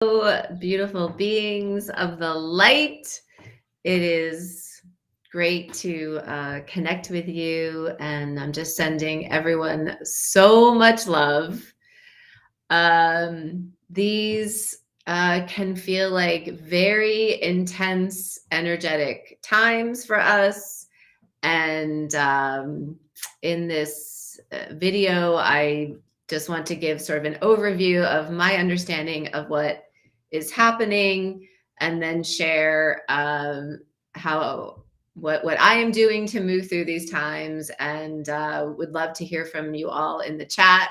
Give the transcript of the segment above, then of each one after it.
Beautiful beings of the light. It is great to connect with you, and I'm just sending everyone so much love. These can feel like very intense, energetic times for us. And in this video, I just want to give sort of an overview of my understanding of what is happening, and then share how what I am doing to move through these times. And would love to hear from you all in the chat,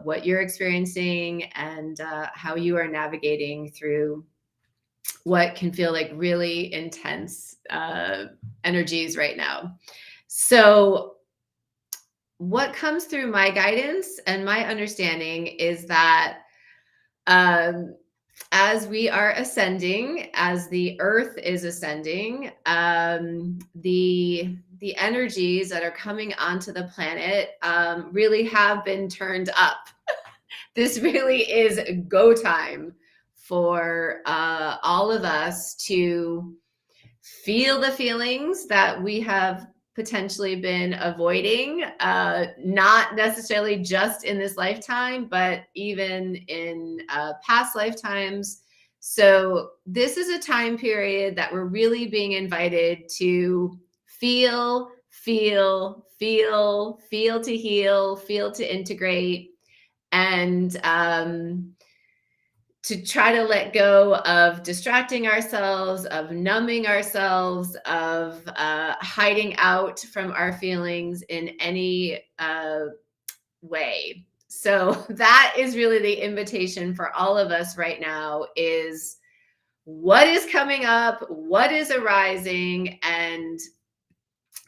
what you're experiencing, and how you are navigating through what can feel like really intense energies right now. So, what comes through my guidance and my understanding is that um, as we are ascending, as the earth is ascending, the energies that are coming onto the planet really have been turned up. This really is go time for all of us to feel the feelings that we have potentially been avoiding, not necessarily just in this lifetime, but even in past lifetimes. So, this is a time period that we're really being invited to feel to heal, feel to integrate, and to try to let go of distracting ourselves, of numbing ourselves, of hiding out from our feelings in any way. So that is really the invitation for all of us right now: is what is coming up, what is arising, and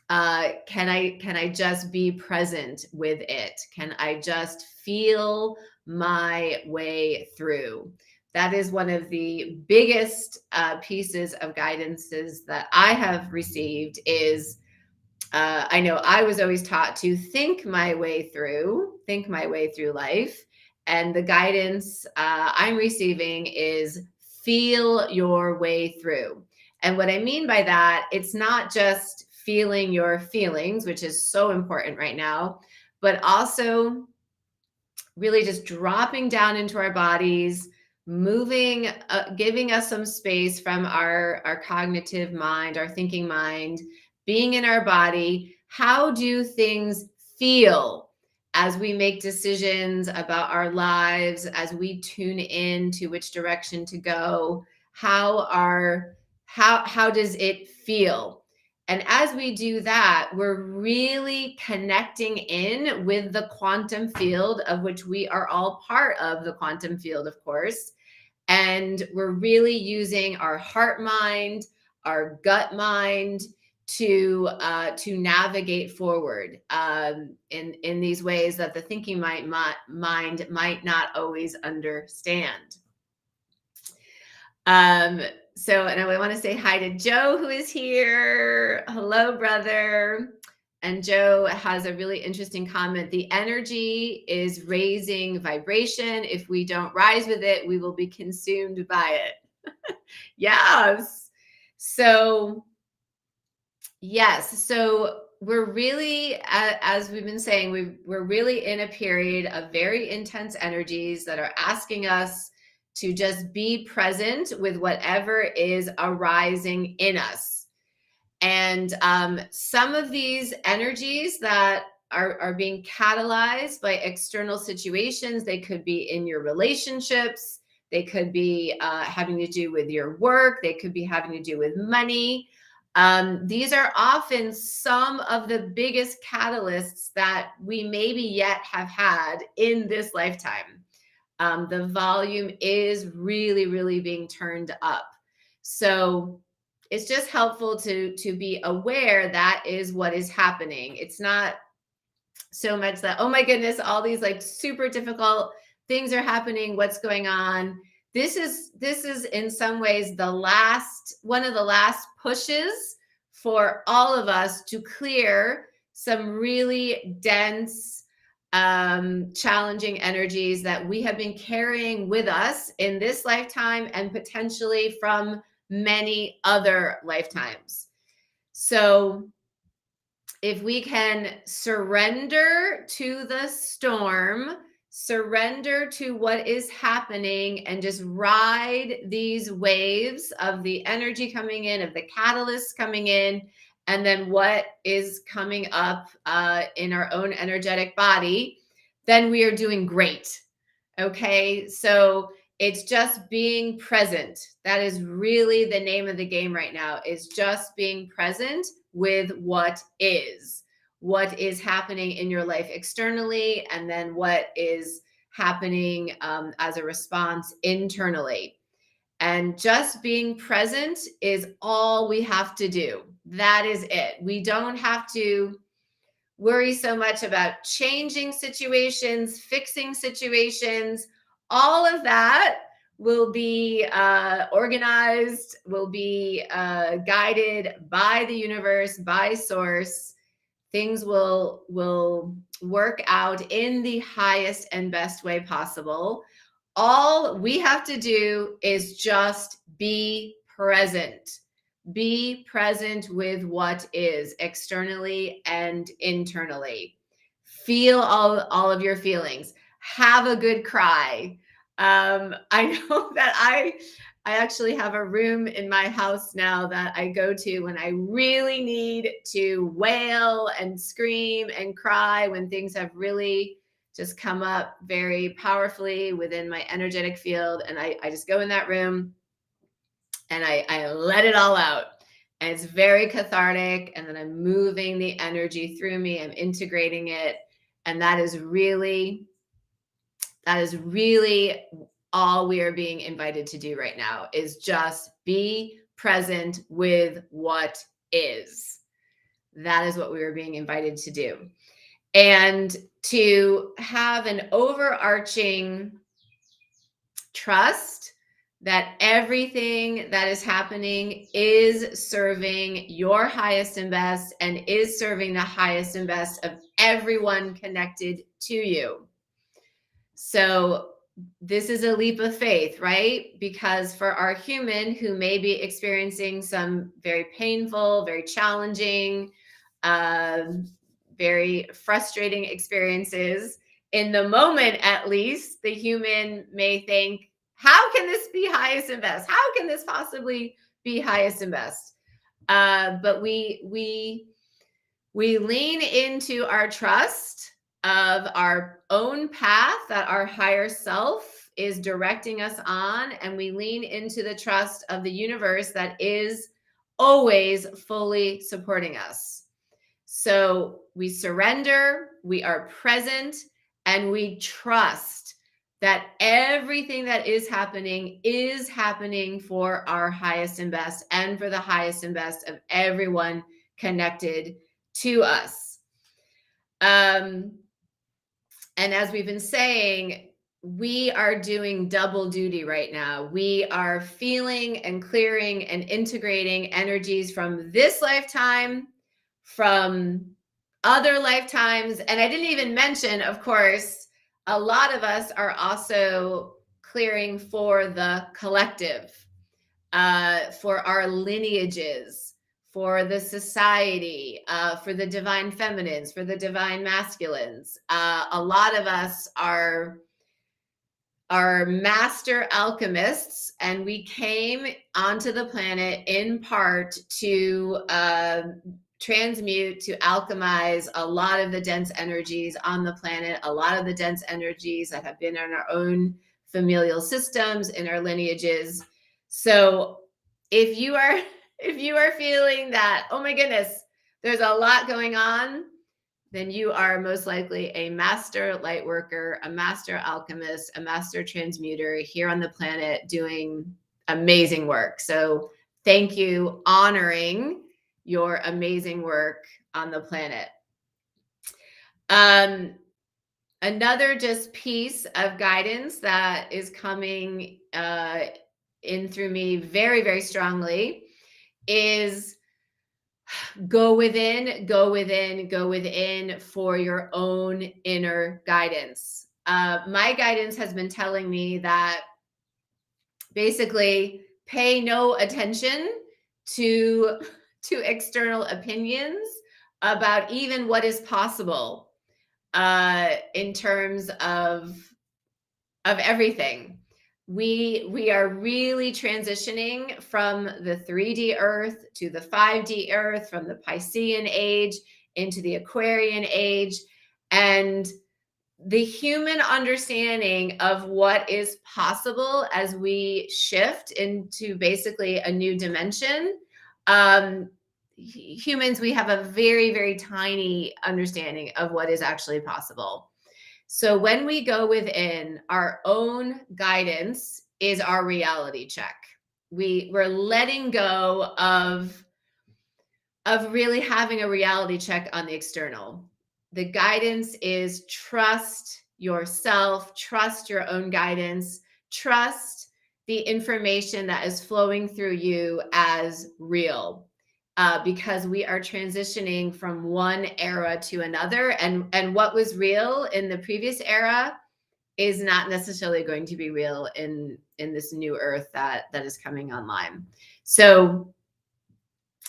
can I just be present with it? Can I just feel my way through? That is one of the biggest pieces of guidances that I have received. Is I know I was always taught to think my way through life, and the guidance I'm receiving is feel your way through. And what I mean by that, it's not just feeling your feelings, which is so important right now, but also really just dropping down into our bodies, moving, giving us some space from our cognitive mind, our thinking mind, being in our body. How do things feel as we make decisions about our lives, as we tune in to which direction to go? How does it feel? And as we do that, we're really connecting in with the quantum field, of which we are all part of the quantum field, of course. And we're really using our heart mind, our gut mind to navigate forward in these ways that the thinking mind might not always understand. So, and I want to say hi to Joe, who is here. Hello, brother. And Joe has a really interesting comment. The energy is raising vibration. If we don't rise with it, we will be consumed by it. Yes. So, yes. So we're really, as we've been saying, we're really in a period of very intense energies that are asking us to just be present with whatever is arising in us. And some of these energies that are being catalyzed by external situations, they could be in your relationships, they could be having to do with your work, they could be having to do with money. These are often some of the biggest catalysts that we maybe yet have had in this lifetime. The volume is really, really being turned up. So it's just helpful to be aware that is what is happening. It's not so much that, oh my goodness, all these like super difficult things are happening, what's going on. This is in some ways one of the last pushes for all of us to clear some really dense challenging energies that we have been carrying with us in this lifetime and potentially from many other lifetimes. So, if we can surrender to the storm, surrender to what is happening, and just ride these waves of the energy coming in, of the catalysts coming in, and then what is coming up in our own energetic body, then we are doing great. Okay. So it's just being present. That is really the name of the game right now, is just being present with what is happening in your life externally, and then what is happening as a response internally. And just being present is all we have to do. That is it. We don't have to worry so much about changing situations, fixing situations. All of that will be organized, will be guided by the universe, by source. Things will work out in the highest and best way possible. All we have to do is just be present. Be present with what is externally and internally. Feel all of your feelings. Have a good cry. I know that I actually have a room in my house now that I go to when I really need to wail and scream and cry, when things have really just come up very powerfully within my energetic field. And I just go in that room and I let it all out. And it's very cathartic. And then I'm moving the energy through me, I'm integrating it. And that is really all we are being invited to do right now, is just be present with what is. That is what we are being invited to do. And to have an overarching trust that everything that is happening is serving your highest and best, and is serving the highest and best of everyone connected to you. So this is a leap of faith, right? Because for our human who may be experiencing some very painful, very challenging, very frustrating experiences, in the moment at least, the human may think, how can this be highest and best? How can this possibly be highest and best? But we lean into our trust of our own path that our higher self is directing us on. And we lean into the trust of the universe that is always fully supporting us. So we surrender, we are present, and we trust that everything that is happening for our highest and best, and for the highest and best of everyone connected to us. And as we've been saying, we are doing double duty right now. We are feeling and clearing and integrating energies from this lifetime, from other lifetimes. And I didn't even mention, of course, a lot of us are also clearing for the collective, for our lineages, for the society, for the divine feminines, for the divine masculines. A lot of us are master alchemists, and we came onto the planet in part to transmute, to alchemize a lot of the dense energies on the planet, a lot of the dense energies that have been in our own familial systems, in our lineages. So if you are feeling that, oh my goodness, there's a lot going on, then you are most likely a master light worker, a master alchemist, a master transmuter here on the planet doing amazing work. So thank you, honoring your amazing work on the planet. Another just piece of guidance that is coming in through me very, very strongly is Go within, go within, go within for your own inner guidance. My guidance has been telling me that basically pay no attention to external opinions about even what is possible in terms of everything. We are really transitioning from the 3D earth to the 5D earth, from the Piscean age into the Aquarian age, and the human understanding of what is possible as we shift into basically a new dimension. Humans, we have a very, very tiny understanding of what is actually possible. So when we go within, our own guidance is our reality check. We're letting go of really having a reality check on the external. The guidance is trust yourself, trust your own guidance, trust the information that is flowing through you as real. Because we are transitioning from one era to another, and what was real in the previous era is not necessarily going to be real in this new earth that is coming online. So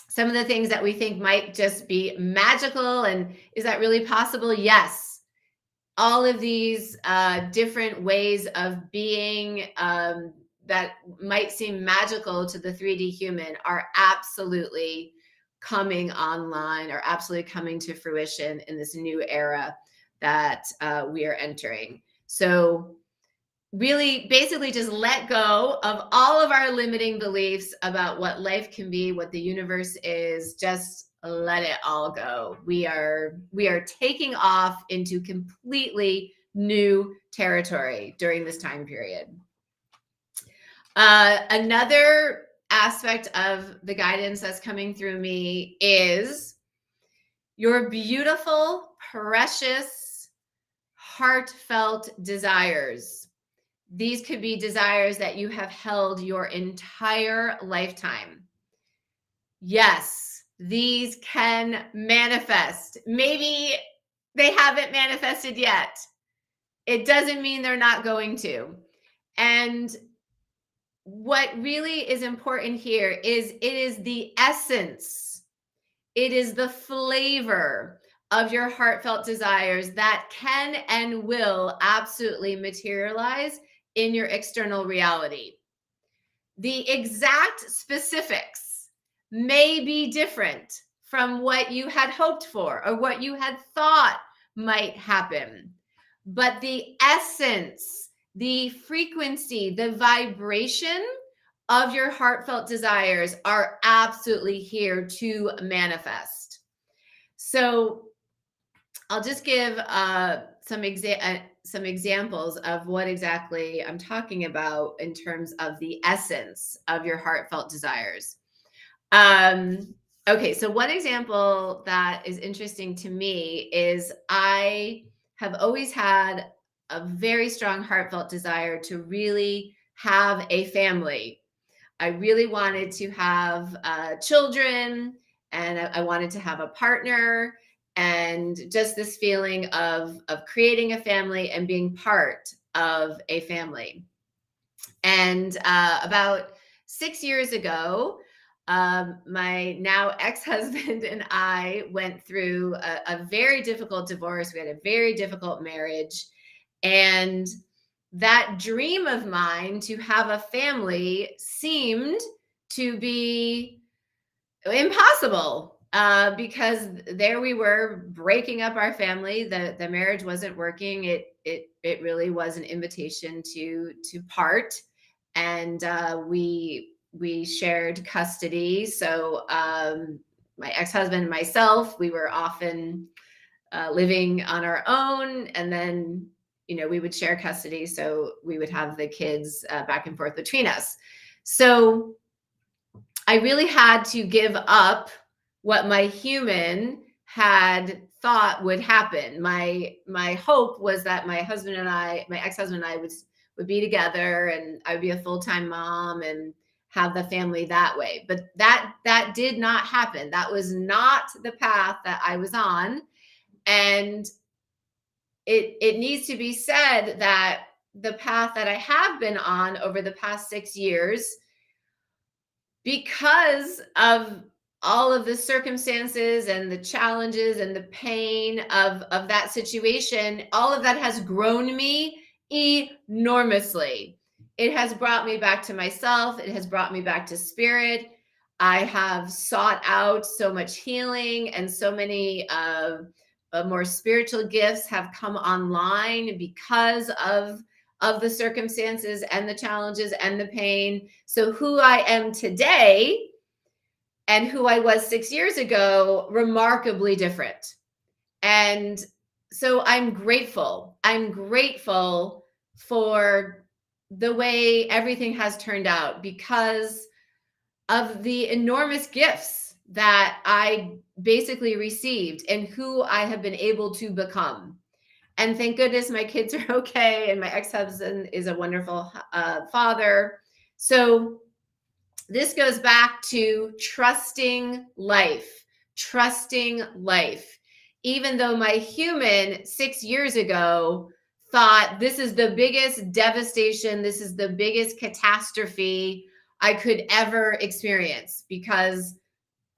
some of the things that we think might just be magical, and is that really possible? Yes. All of these different ways of being that might seem magical to the 3D human are absolutely coming online, or absolutely coming to fruition in this new era that we are entering. So really basically just let go of all of our limiting beliefs about what life can be, what the universe is. Just let it all go. We are taking off into completely new territory during this time period. Another aspect of the guidance that's coming through me is your beautiful, precious, heartfelt desires. These could be desires that you have held your entire lifetime. Yes, these can manifest. Maybe they haven't manifested yet. It doesn't mean they're not going to. And what really is important here is it is the essence, it is the flavor of your heartfelt desires that can and will absolutely materialize in your external reality. The exact specifics may be different from what you had hoped for or what you had thought might happen. But the essence, the frequency, the vibration of your heartfelt desires are absolutely here to manifest. So I'll just give some examples of what exactly I'm talking about in terms of the essence of your heartfelt desires. Okay, so one example that is interesting to me is I have always had a very strong heartfelt desire to really have a family. I really wanted to have children, and I wanted to have a partner, and just this feeling of creating a family and being part of a family. And about 6 years ago, my now ex-husband and I went through a very difficult divorce. We had a very difficult marriage, and that dream of mine to have a family seemed to be impossible, because there we were breaking up our family. The marriage wasn't working. It really was an invitation to part, and we shared custody. So my ex-husband and myself, we were often living on our own, and then we would share custody, so we would have the kids back and forth between us. So I really had to give up what my human had thought would happen. My hope was that my ex-husband and I would be together, and I would be a full-time mom, have the family that way. But that did not happen. That was not the path that I was on. And it needs to be said that the path that I have been on over the past 6 years, because of all of the circumstances and the challenges and the pain of that situation, all of that has grown me enormously. It has brought me back to myself. It has brought me back to spirit. I have sought out so much healing, and so many more spiritual gifts have come online because of the circumstances and the challenges and the pain. So who I am today and who I was 6 years ago, remarkably different. And so I'm grateful. I'm grateful for the way everything has turned out because of the enormous gifts that I basically received and who I have been able to become. And thank goodness my kids are okay. And my ex-husband is a wonderful father. So this goes back to trusting life, trusting life. Even though my human 6 years ago thought this is the biggest devastation, this is the biggest catastrophe I could ever experience, because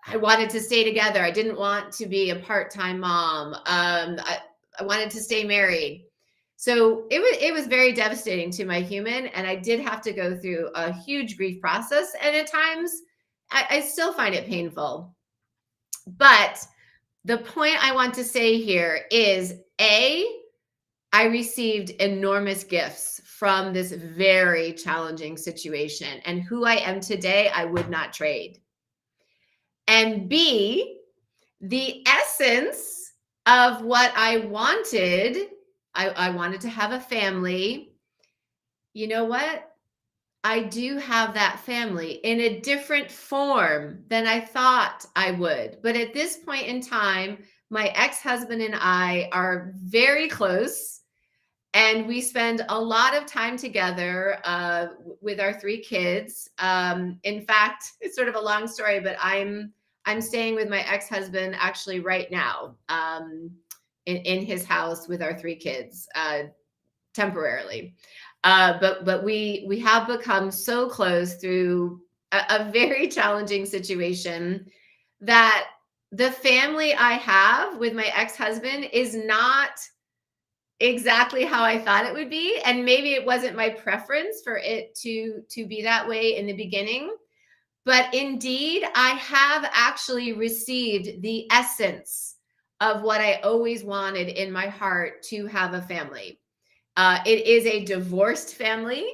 I wanted to stay together. I didn't want to be a part-time mom. I wanted to stay married. So it was very devastating to my human, and I did have to go through a huge grief process. And at times, I still find it painful. But the point I want to say here is, I received enormous gifts from this very challenging situation, and who I am today, I would not trade. And B, the essence of what I wanted, I wanted to have a family. You know what? I do have that family in a different form than I thought I would. But at this point in time, my ex-husband and I are very close, and we spend a lot of time together with our three kids. In fact, it's sort of a long story, but I'm staying with my ex-husband actually right now, in his house with our three kids, temporarily. But we have become so close through a very challenging situation, that the family I have with my ex-husband is not exactly how I thought it would be. And maybe it wasn't my preference for it to be that way in the beginning. But indeed, I have actually received the essence of what I always wanted in my heart, to have a family. It is a divorced family,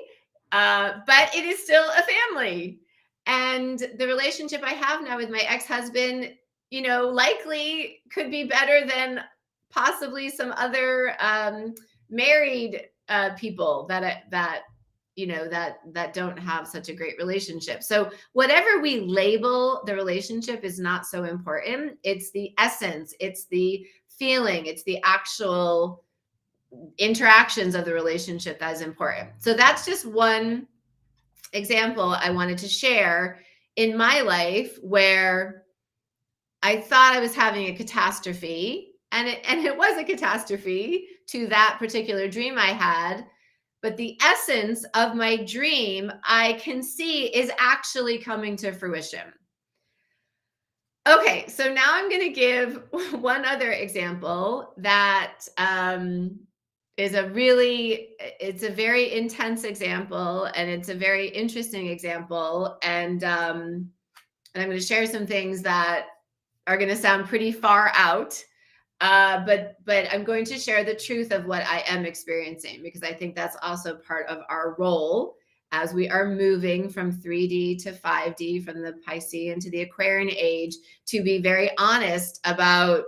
but it is still a family. And the relationship I have now with my ex-husband, likely could be better than possibly some other married people that don't have such a great relationship. So whatever we label the relationship is not so important. It's the essence, it's the feeling, it's the actual interactions of the relationship that is important. So that's just one example I wanted to share in my life, where I thought I was having a catastrophe, and it was a catastrophe to that particular dream I had. But the essence of my dream, I can see, is actually coming to fruition. Okay, so now I'm going to give one other example that it's a very intense example, and it's a very interesting example. And I'm going to share some things that are going to sound pretty far out. But I'm going to share the truth of what I am experiencing, because I think that's also part of our role as we are moving from 3D to 5D, from the Piscean to the Aquarian age, to be very honest about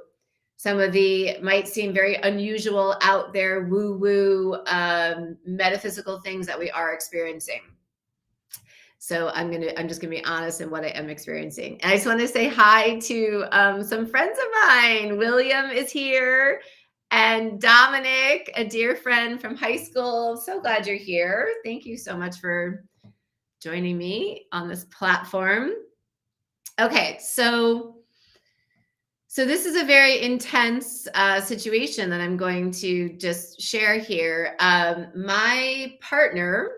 some of the might seem very unusual, out there, woo-woo, metaphysical things that we are experiencing. So I'm just gonna be honest in what I am experiencing. And I just want to say hi to some friends of mine. William is here, and Dominic, a dear friend from high school. So glad you're here. Thank you so much for joining me on this platform. Okay, so this is a very intense situation that I'm going to just share here. My partner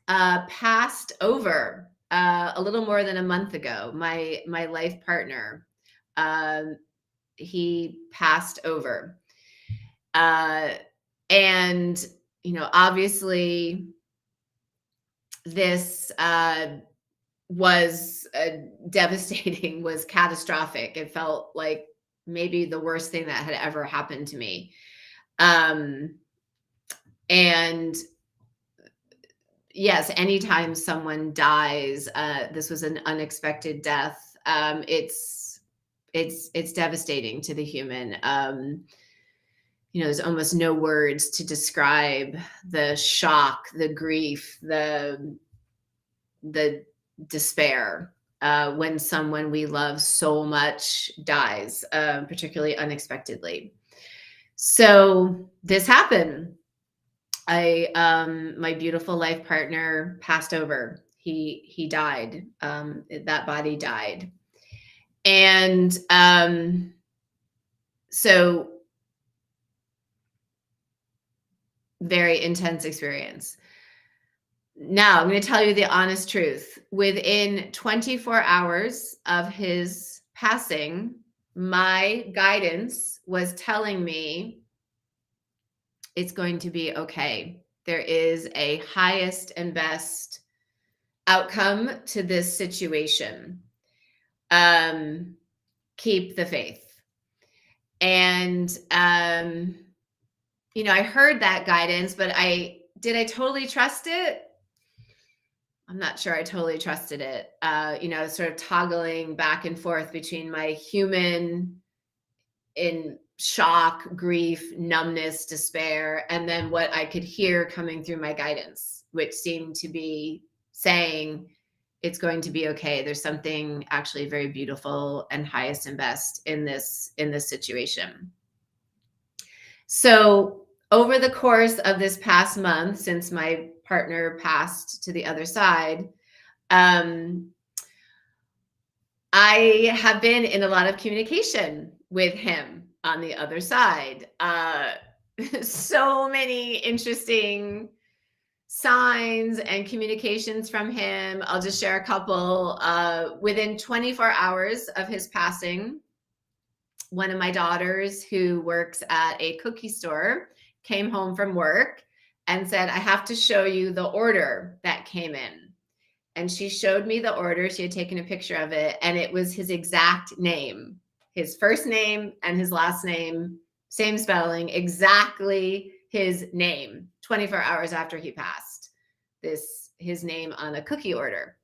passed over a little more than a month ago. My life partner, um, he passed over, uh, and obviously, this was devastating, was catastrophic. It felt like maybe the worst thing that had ever happened to me. Um, and yes, anytime someone dies, this was an unexpected death. It's devastating to the human. There's almost no words to describe the shock, the grief, the despair when someone we love so much dies, particularly unexpectedly. So this happened. My beautiful life partner passed over. He died. That body died, and so very intense experience. Now, I'm going to tell you the honest truth. Within 24 hours of his passing, my guidance was telling me it's going to be okay. There is a highest and best outcome to this situation. Keep the faith. And, I heard that guidance, but did I totally trust it? I'm not sure I totally trusted it. Sort of toggling back and forth between my human in shock, grief, numbness, despair, and then what I could hear coming through my guidance, which seemed to be saying it's going to be okay. There's something actually very beautiful and highest and best in this situation. So over the course of this past month, since my partner passed to the other side, I have been in a lot of communication with him on the other side. So many interesting signs and communications from him. I'll just share a couple. Within 24 hours of his passing, one of my daughters, who works at a cookie store, came home from work and said, I have to show you the order that came in. And she showed me the order. She had taken a picture of it, and it was his exact name, his first name and his last name, same spelling, exactly his name, 24 hours after he passed. His name on a cookie order.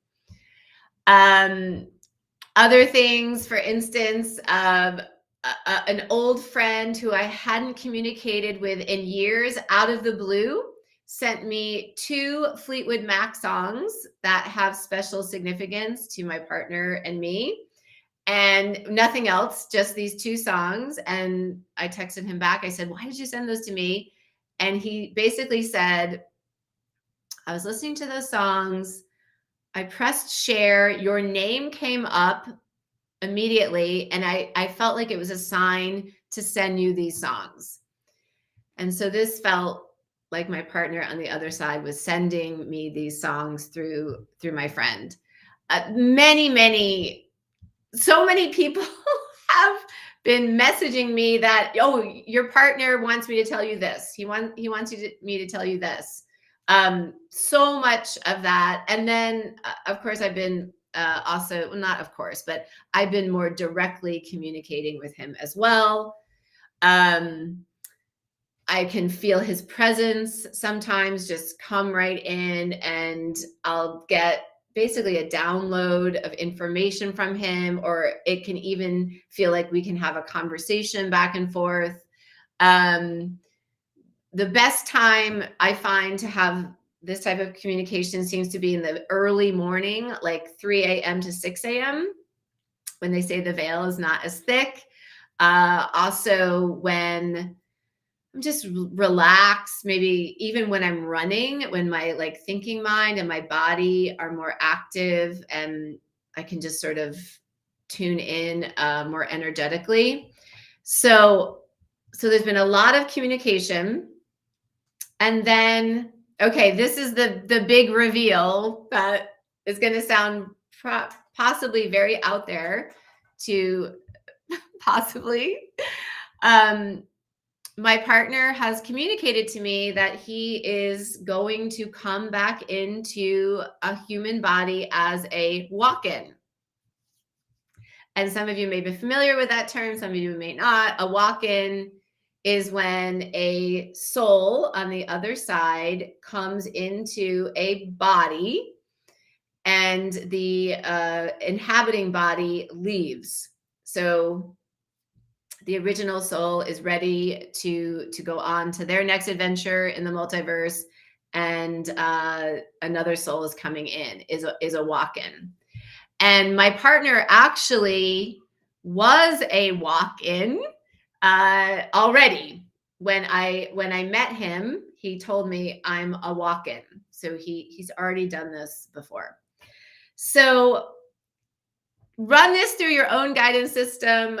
Other things, for instance, an old friend who I hadn't communicated with in years, out of the blue, sent me 2 Fleetwood Mac songs that have special significance to my partner and me, and nothing else, just these 2 songs. And I texted him back. I said, why did you send those to me? And he basically said, I was listening to those songs. I pressed share. Your name came up immediately, and I felt like it was a sign to send you these songs. And so this felt like my partner on the other side was sending me these songs through my friend. So many people have been messaging me that, oh, your partner wants me to tell you this. He wants me to tell you this. So much of that. And then, of course, I've been also, well, not of course, but I've been more directly communicating with him as well. I can feel his presence sometimes just come right in, and I'll get basically a download of information from him, or it can even feel like we can have a conversation back and forth. The best time I find to have this type of communication seems to be in the early morning, like 3 a.m. to 6 a.m., when they say the veil is not as thick. Also, when I'm just relaxed. Maybe even when I'm running, when my like thinking mind and my body are more active, and I can just sort of tune in more energetically. So, so there's been a lot of communication, and then okay, this is the big reveal that is going to sound possibly very out there to possibly. Um, my partner has communicated to me that he is going to come back into a human body as a walk-in. And some of you may be familiar with that term, some of you may not. A walk-in is when a soul on the other side comes into a body and the inhabiting body leaves. So the original soul is ready to go on to their next adventure in the multiverse, and another soul is coming in, is a walk-in. And my partner actually was a walk-in already. When I met him, he told me I'm a walk-in. So he's already done this before. So run this through your own guidance system.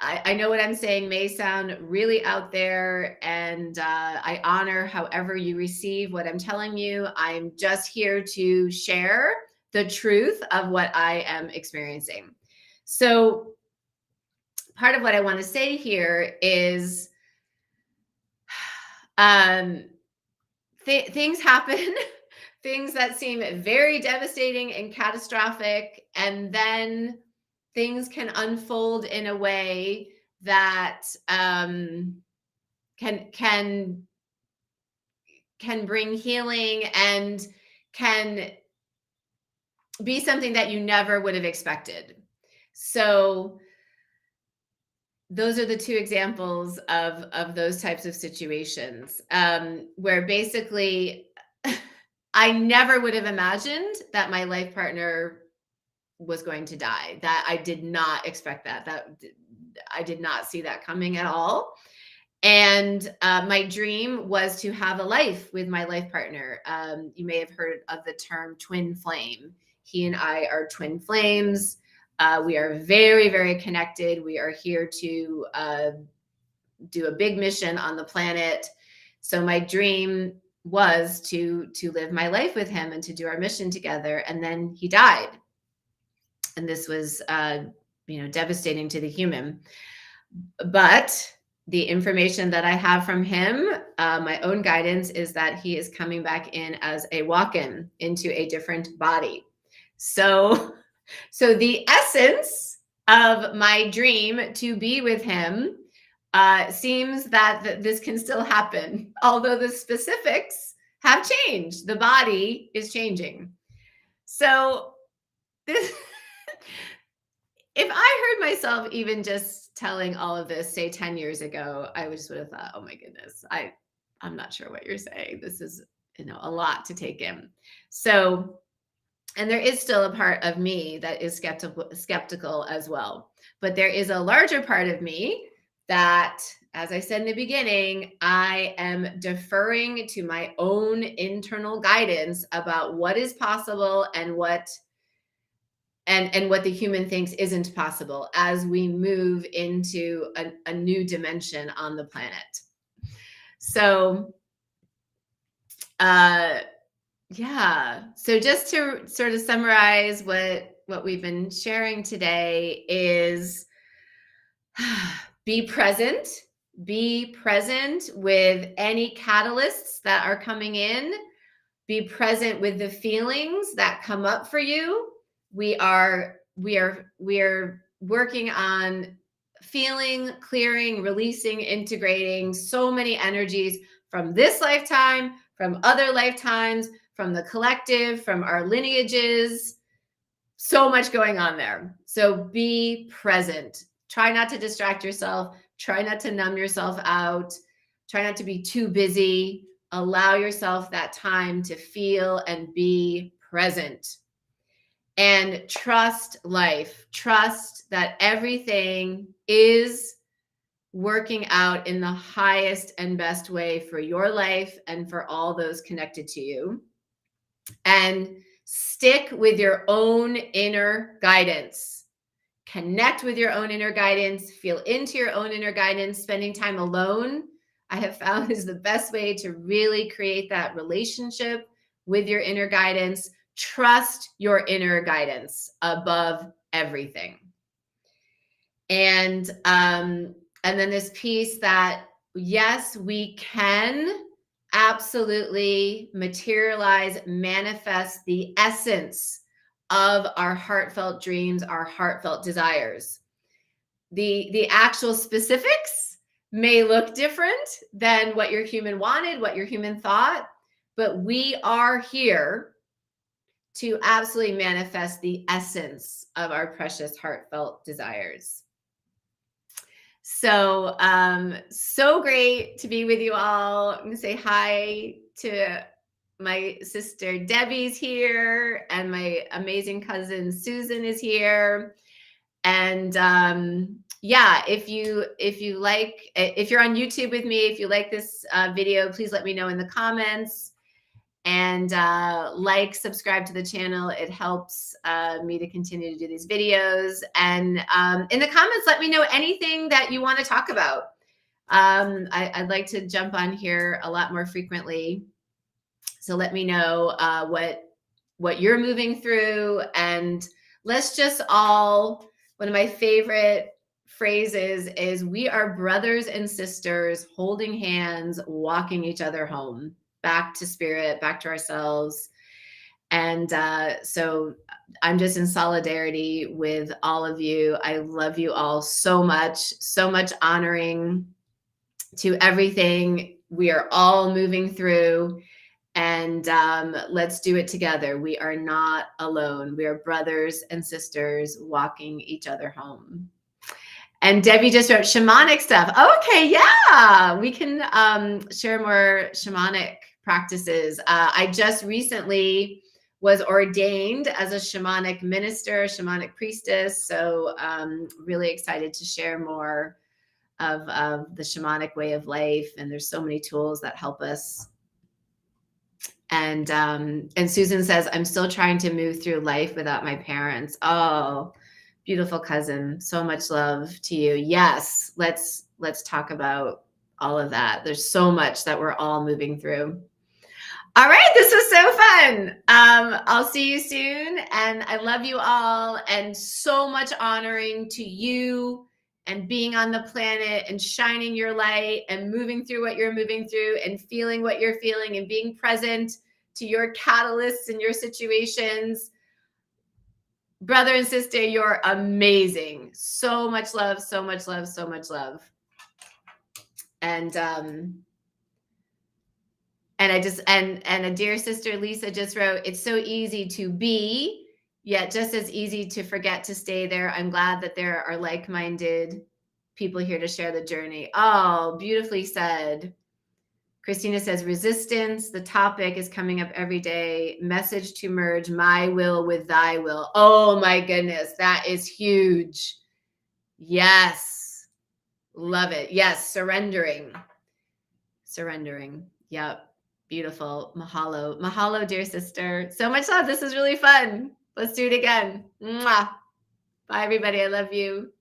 I know what I'm saying may sound really out there, and I honor however you receive what I'm telling you. I'm just here to share the truth of what I am experiencing. So, part of what I want to say here is things happen, things that seem very devastating and catastrophic, and then things can unfold in a way that can bring healing and can be something that you never would have expected. So those are the two examples of those types of situations, where basically I never would have imagined that my life partner was going to die. That I did not expect that I did not see that coming at all. And my dream was to have a life with my life partner. You may have heard of the term twin flame. He and I are twin flames. We are very, very connected. We are here to do a big mission on the planet. So my dream was to live my life with him and to do our mission together. And then he died, and this was devastating to the human. But the information that I have from him, my own guidance, is that he is coming back in as a walk-in into a different body. So the essence of my dream to be with him seems that this can still happen, although the specifics have changed. The body is changing. So this if I heard myself even just telling all of this, say 10 years ago, I would have thought, oh my goodness, I'm not sure what you're saying. This is, a lot to take in. So, and there is still a part of me that is skeptical as well. But there is a larger part of me that, as I said in the beginning, I am deferring to my own internal guidance about what is possible and what the human thinks isn't possible as we move into a new dimension on the planet. So, yeah. So just to sort of summarize what we've been sharing today is be present. Be present with any catalysts that are coming in. Be present with the feelings that come up for you. We are working on feeling, clearing, releasing, integrating so many energies from this lifetime, from other lifetimes, from the collective, from our lineages. So much going on there. So be present. Try not to distract yourself. Try not to numb yourself out. Try not to be too busy. Allow yourself that time to feel and be present. And trust life. Trust that everything is working out in the highest and best way for your life and for all those connected to you. And stick with your own inner guidance. Connect with your own inner guidance, feel into your own inner guidance. Spending time alone, I have found, is the best way to really create that relationship with your inner guidance. Trust your inner guidance above everything. And then this piece that, yes, we can absolutely materialize, manifest the essence of our heartfelt dreams, our heartfelt desires. The actual specifics may look different than what your human wanted, what your human thought, but we are here to absolutely manifest the essence of our precious heartfelt desires. So, so great to be with you all. I'm going to say hi to my sister Debbie's here, and my amazing cousin Susan is here. And yeah, if you're on YouTube with me, if you like this video, please let me know in the comments. And subscribe to the channel. It helps me to continue to do these videos. And in the comments, let me know anything that you want to talk about. I'd like to jump on here a lot more frequently. So let me know what you're moving through. And let's just all, one of my favorite phrases is, we are brothers and sisters holding hands, walking each other home, back to spirit, back to ourselves. And so I'm just in solidarity with all of you. I love you all so much honoring to everything we are all moving through. And let's do it together. We are not alone. We are brothers and sisters walking each other home. And Debbie just wrote shamanic stuff. Okay, yeah, we can share more shamanic practices. I just recently was ordained as a shamanic minister, shamanic priestess. So really excited to share more of the shamanic way of life. And there's so many tools that help us. And Susan says, I'm still trying to move through life without my parents. Oh, beautiful cousin. So much love to you. Yes, let's talk about all of that. There's so much that we're all moving through. All right, this was so fun. I'll see you soon. And I love you all. And so much honoring to you and being on the planet and shining your light and moving through what you're moving through and feeling what you're feeling and being present to your catalysts and your situations. Brother and sister, you're amazing. So much love, so much love, so much love. And a dear sister Lisa just wrote, it's so easy to be, yet just as easy to forget to stay there. I'm glad that there are like-minded people here to share the journey. Oh, beautifully said. Christina says, resistance, the topic is coming up every day. Message to merge my will with thy will. Oh my goodness, that is huge. Yes. Love it. Yes, surrendering. Yep. Beautiful. Mahalo. Mahalo, dear sister. So much love. This is really fun. Let's do it again. Mwah. Bye, everybody. I love you.